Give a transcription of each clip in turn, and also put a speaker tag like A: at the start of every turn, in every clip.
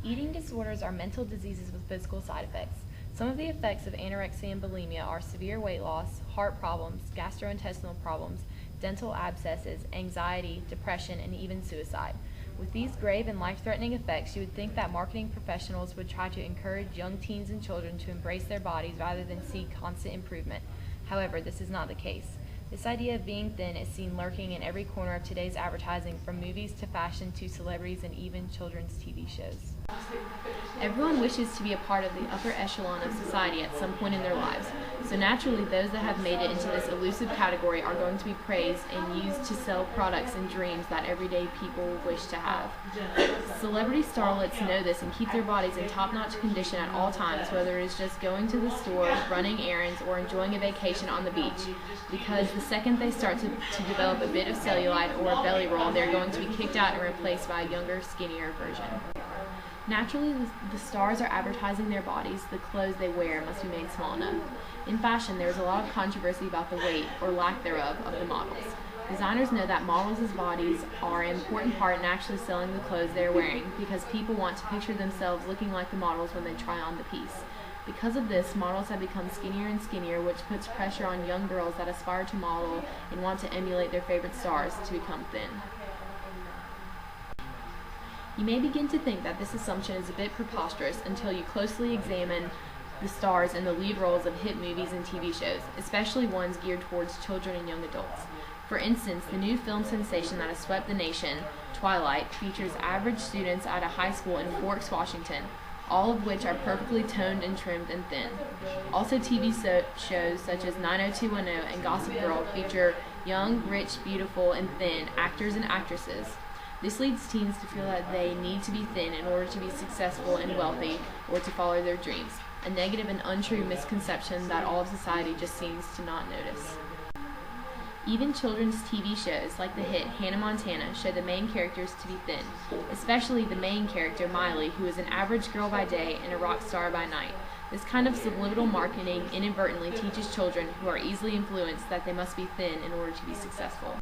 A: Eating disorders are mental diseases with physical side effects. Some of the effects of anorexia and bulimia are severe weight loss, heart problems, gastrointestinal problems, dental abscesses, anxiety, depression, and even suicide. With these grave and life-threatening effects, you would think that marketing professionals would try to encourage young teens and children to embrace their bodies rather than seek constant improvement. However, this is not the case. This idea of being thin is seen lurking in every corner of today's advertising, from movies to fashion to celebrities and even children's TV shows. Everyone wishes to be a part of the upper echelon of society at some point in their lives, so naturally those that have made it into this elusive category are going to be praised and used to sell products and dreams that everyday people wish to have. Celebrity starlets know this and keep their bodies in top-notch condition at all times, whether it is just going to the store, running errands, or enjoying a vacation on the beach, because the second they start to develop a bit of cellulite or a belly roll, they're going to be kicked out and replaced by a younger, skinnier version. Naturally, the stars are advertising their bodies. The clothes they wear must be made small enough. In fashion, there is a lot of controversy about the weight, or lack thereof, of the models. Designers know that models' bodies are an important part in actually selling the clothes they're wearing, because people want to picture themselves looking like the models when they try on the piece. Because of this, models have become skinnier and skinnier, which puts pressure on young girls that aspire to model and want to emulate their favorite stars to become thin. You may begin to think that this assumption is a bit preposterous until you closely examine the stars in the lead roles of hit movies and TV shows, especially ones geared towards children and young adults. For instance, the new film sensation that has swept the nation, Twilight, features average students at a high school in Forks, Washington, all of which are perfectly toned and trimmed and thin. Also, TV shows such as 90210 and Gossip Girl feature young, rich, beautiful, and thin actors and actresses. This leads teens to feel that they need to be thin in order to be successful and wealthy or to follow their dreams, a negative and untrue misconception that all of society just seems to not notice. Even children's TV shows like the hit Hannah Montana show the main characters to be thin, especially the main character Miley, who is an average girl by day and a rock star by night. This kind of subliminal marketing inadvertently teaches children who are easily influenced that they must be thin in order to be successful.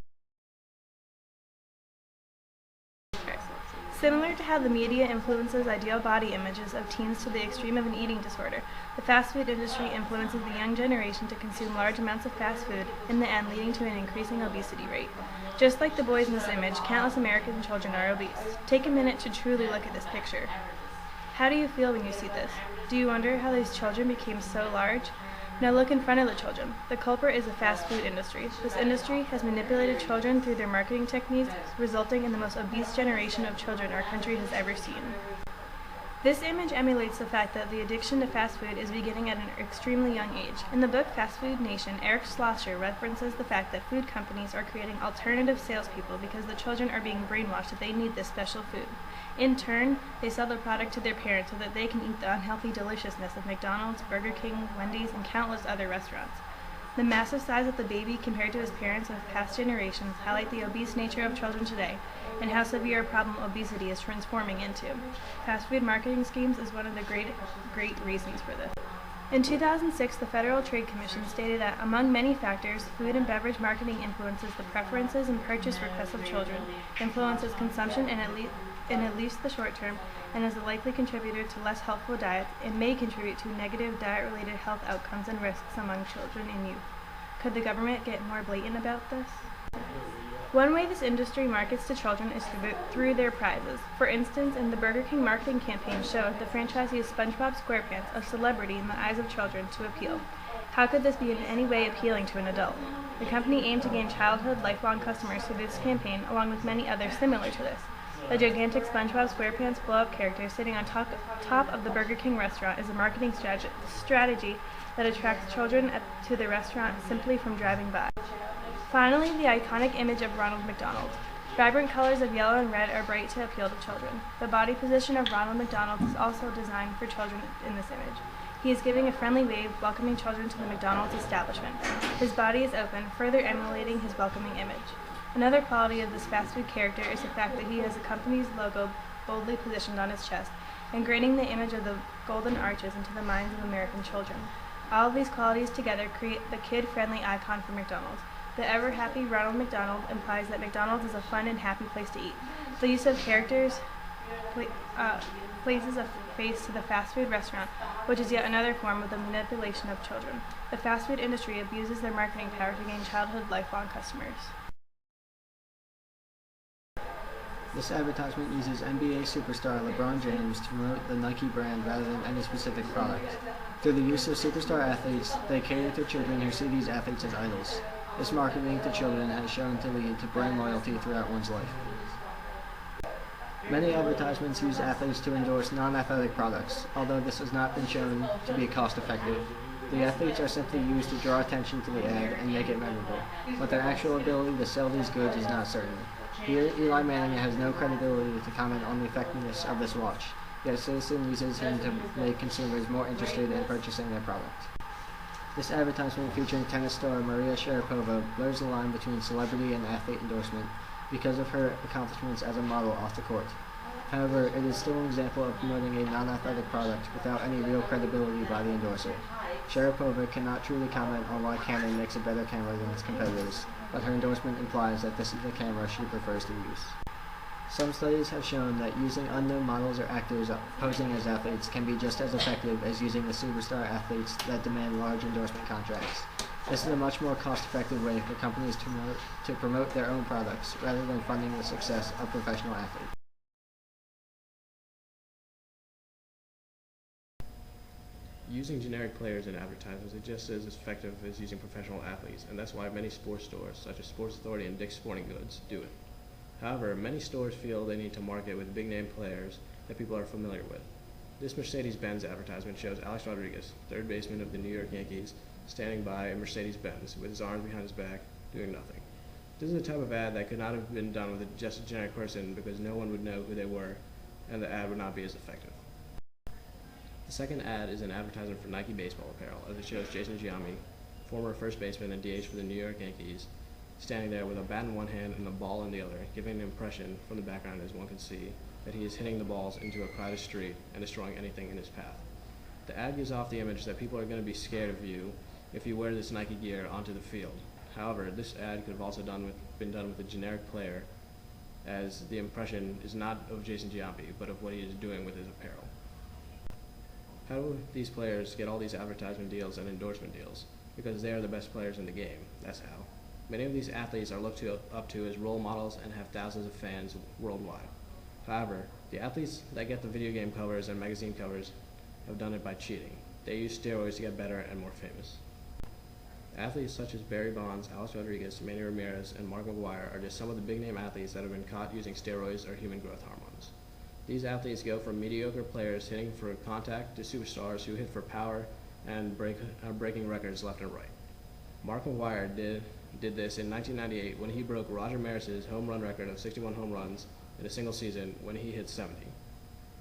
B: Similar to how the media influences ideal body images of teens to the extreme of an eating disorder, the fast food industry influences the young generation to consume large amounts of fast food, in the end leading to an increasing obesity rate. Just like the boys in this image, countless American children are obese. Take a minute to truly look at this picture. How do you feel when you see this? Do you wonder how these children became so large? Now look in front of the children. The culprit is the fast food industry. This industry has manipulated children through their marketing techniques, resulting in the most obese generation of children our country has ever seen. This image emulates the fact that the addiction to fast food is beginning at an extremely young age. In the book Fast Food Nation, Eric Schlosser references the fact that food companies are creating alternative salespeople because the children are being brainwashed that they need this special food. In turn, they sell the product to their parents so that they can eat the unhealthy deliciousness of McDonald's, Burger King, Wendy's, and countless other restaurants. The massive size of the baby compared to his parents of past generations highlight the obese nature of children today and how severe a problem obesity is transforming into. Fast food marketing schemes is one of the great reasons for this. In 2006, the Federal Trade Commission stated that, among many factors, food and beverage marketing influences the preferences and purchase requests of children, influences consumption in at least the short term, and is a likely contributor to less healthful diets, and may contribute to negative diet-related health outcomes and risks among children and youth. Could the government get more blatant about this? One way this industry markets to children is through their prizes. For instance, in the Burger King marketing campaign showed the franchisee SpongeBob SquarePants a celebrity in the eyes of children to appeal. How could this be in any way appealing to an adult? The company aimed to gain childhood, lifelong customers through this campaign, along with many others similar to this. The gigantic SpongeBob SquarePants blow-up character sitting on top of the Burger King restaurant is a marketing strategy that attracts children to the restaurant simply from driving by. Finally, the iconic image of Ronald McDonald. Vibrant colors of yellow and red are bright to appeal to children. The body position of Ronald McDonald is also designed for children in this image. He is giving a friendly wave, welcoming children to the McDonald's establishment. His body is open, further emulating his welcoming image. Another quality of this fast food character is the fact that he has the company's logo boldly positioned on his chest, ingraining the image of the golden arches into the minds of American children. All of these qualities together create the kid-friendly icon for McDonald's. The ever-happy Ronald McDonald implies that McDonald's is a fun and happy place to eat. The use of characters places a face to the fast food restaurant, which is yet another form of the manipulation of children. The fast food industry abuses their marketing power to gain childhood lifelong customers.
C: This advertisement uses NBA superstar LeBron James to promote the Nike brand rather than any specific product. Through the use of superstar athletes, they cater to children who see these athletes as idols. This marketing to children has shown to lead to brand loyalty throughout one's life. Many advertisements use athletes to endorse non-athletic products, although this has not been shown to be cost-effective. The athletes are simply used to draw attention to the ad and make it memorable, but their actual ability to sell these goods is not certain. Here, Eli Manning has no credibility to comment on the effectiveness of this watch, yet Citizen uses him to make consumers more interested in purchasing their product. This advertisement featuring tennis star Maria Sharapova blurs the line between celebrity and athlete endorsement because of her accomplishments as a model off the court. However, it is still an example of promoting a non-athletic product without any real credibility by the endorser. Sharapova cannot truly comment on why Canon makes a better camera than its competitors, but her endorsement implies that this is the camera she prefers to use. Some studies have shown that using unknown models or actors posing as athletes can be just as effective as using the superstar athletes that demand large endorsement contracts. This is a much more cost-effective way for companies to promote their own products rather than funding the success of professional athletes.
D: Using generic players in advertisements is just as effective as using professional athletes, and that's why many sports stores, such as Sports Authority and Dick's Sporting Goods, do it. However, many stores feel they need to market with big-name players that people are familiar with. This Mercedes-Benz advertisement shows Alex Rodriguez, third baseman of the New York Yankees, standing by a Mercedes-Benz with his arms behind his back, doing nothing. This is a type of ad that could not have been done with just a generic person because no one would know who they were, and the ad would not be as effective. The second ad is an advertisement for Nike baseball apparel, as it shows Jason Giambi, former first baseman and DH for the New York Yankees, standing there with a bat in one hand and a ball in the other, giving an impression from the background, as one can see, that he is hitting the balls into a crowded street and destroying anything in his path. The ad gives off the image that people are going to be scared of you if you wear this Nike gear onto the field. However, this ad could have also been done with a generic player, as the impression is not of Jason Giambi, but of what he is doing with his apparel. How do these players get all these advertisement deals and endorsement deals? Because they are the best players in the game, that's how. Many of these athletes are looked up to as role models and have thousands of fans worldwide. However, the athletes that get the video game covers and magazine covers have done it by cheating. They use steroids to get better and more famous. Athletes such as Barry Bonds, Alex Rodriguez, Manny Ramirez, and Mark McGwire are just some of the big-name athletes that have been caught using steroids or human growth hormones. These athletes go from mediocre players hitting for contact to superstars who hit for power and breaking records left and right. Mark McGwire did this in 1998 when he broke Roger Maris's home run record of 61 home runs in a single season when he hit 70.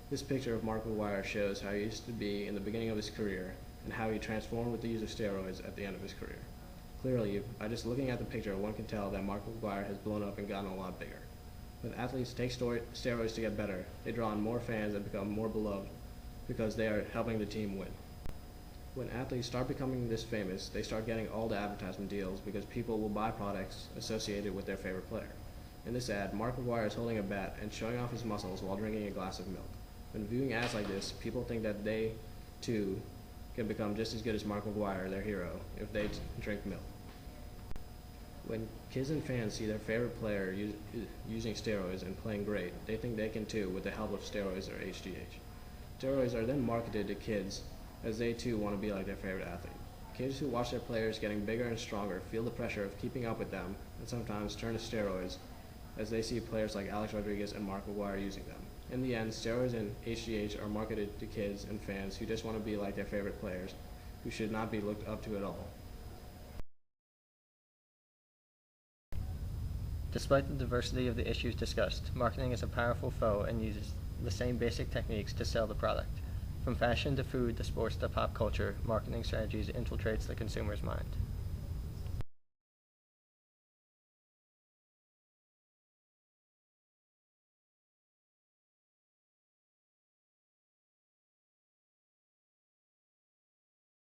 D: This picture of Mark McGwire shows how he used to be in the beginning of his career and how he transformed with the use of steroids at the end of his career. Clearly, by just looking at the picture, one can tell that Mark McGwire has blown up and gotten a lot bigger. When athletes take steroids to get better, they draw in more fans and become more beloved because they are helping the team win. When athletes start becoming this famous, they start getting all the advertisement deals because people will buy products associated with their favorite player. In this ad, Mark McGwire is holding a bat and showing off his muscles while drinking a glass of milk. When viewing ads like this, people think that they, too, can become just as good as Mark McGwire, their hero, if they drink milk. When kids and fans see their favorite player using steroids and playing great, they think they can too with the help of steroids or HGH. Steroids are then marketed to kids as they too want to be like their favorite athlete. Kids who watch their players getting bigger and stronger feel the pressure of keeping up with them and sometimes turn to steroids as they see players like Alex Rodriguez and Mark McGwire using them. In the end, steroids and HGH are marketed to kids and fans who just want to be like their favorite players, who should not be looked up to at all.
E: Despite the diversity of the issues discussed, marketing is a powerful foe and uses the same basic techniques to sell the product. From fashion to food to sports to pop culture, marketing strategies infiltrates the consumer's mind.